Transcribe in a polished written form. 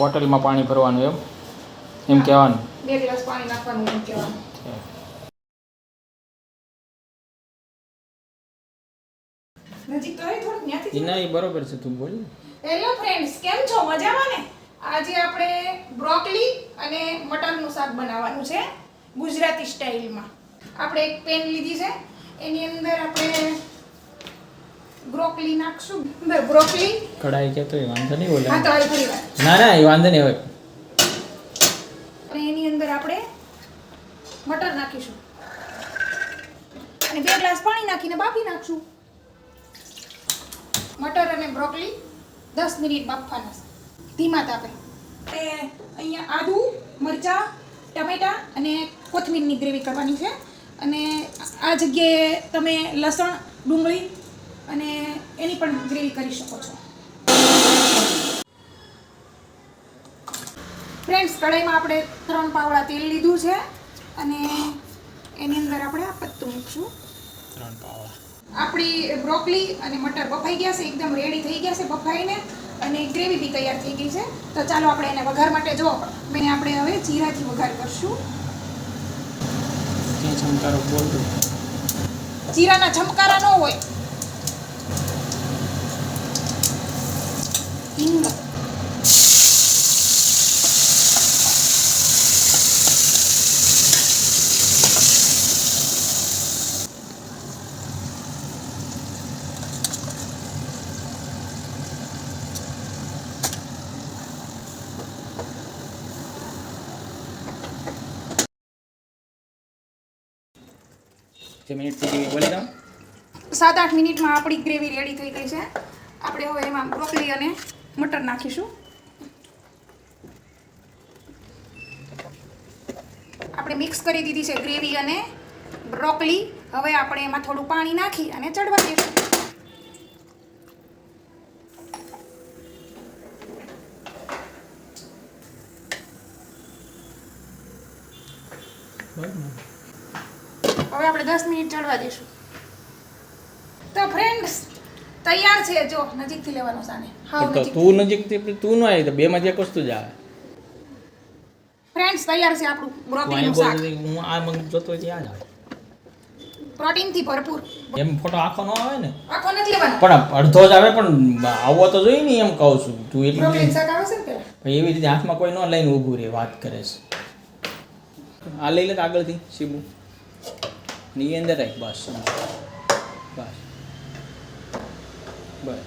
બોટલમાં પાણી ભરવાનું એમ કહેવાનું. 2 ગ્લાસ પાણી નાખવાનું એમ કહેવાનું. નજીક તો થોડું ન્યાથી ના, એ બરોબર છે, તું બોલ. હેલો ફ્રેન્ડ્સ, કેમ છો? મજામાં ને? આજે આપણે બ્રોકોલી અને મટરનું શાક બનાવવાનું છે ગુજરાતી સ્ટાઇલમાં. આપણે એક પેન લીધી છે, એની અંદર આપણે બ્રોકોલી નાખશું. બ્રોકોલી કઢાઈ કે તો એ વાંધો નહીં બોલે. હા, તો આવી ફરી વાર. ના, એ વાંધો નહીં હોય. અને એની અંદર આપણે મટર નાખીશું અને 2 ગ્લાસ પાણી નાખીને બાફી નાખશું. મટર અને બ્રોકોલી 10 મિનિટ બાફવાના છે ધીમા તાપે. અહીંયા આદુ, મરચાં, ટમેટા અને કોથમીરની ગ્રેવી કરવાની છે. અને આ જગ્યાએ તમે લસણ, ડુંગળી અને એની પણ ગ્રેવી કરી શકો છો. ફ્રેન્ડ્સ, કઢાઈમાં આપણે 3 પાવડા તેલ લીધું છે અને એની અંદર આપણે આ પત્તું મૂકશું. 3 પાવડા. આપણી બ્રોકોલી અને મટર બફાઈ ગયા છે, એકદમ રેડી થઈ ગયા છે બફાઈને, અને ગ્રેવી બી તૈયાર થઈ ગઈ છે. તો ચાલો આપણે એને વઘાર માટે આપણે હવે જીરાથી વઘાર કરશું. ચમકારો બોલતું. જીરાના ચમકારા ન હોય. હિંગ, મિનિટ સુધી બોલી દઉં. 7-8 મિનિટમાં આપણી ગ્રેવી રેડી થઈ ગઈ છે. આપણે હવે એમાં બ્રોકોલી અને મટર નાખીશું. આપણે મિક્સ કરી દીધી છે ગ્રેવી અને બ્રોકોલી. હવે આપણે એમાં થોડું પાણી નાખી અને ચડવા દઈશું. હવે આપણે 10 મિનિટ ચડવા દઈશું. તો ફ્રેન્ડ્સ, તૈયાર છે. જો નજીકથી લેવાનો સાને. હા, તો તું નજીકથી તું ન આવી તો બેમાંથી એક વસ્તુ જ આવે. ફ્રેન્ડ્સ, તૈયાર છે આપણું બ્રોકોલીનું શાક. હું આ મંગ જોતો ત્યાં જ આવે. પ્રોટીનથી ભરપૂર. એમ ફોટો આખો ન આવે ને, આખો નથી લેવાનો. પણ અડધો જ આવે, પણ આવવો તો જોઈએ ને, એમ કહું છું. તું એટલી બ્રોકોલીનું શાક આવે છે ને પેલા. એવી રીતે હાથમાં કોઈ ન લઈને ઊભું રહે, વાત કરે છે. આ લઈ લે આગળથી સીબુ ની અંદર રાખ. બસ બસ.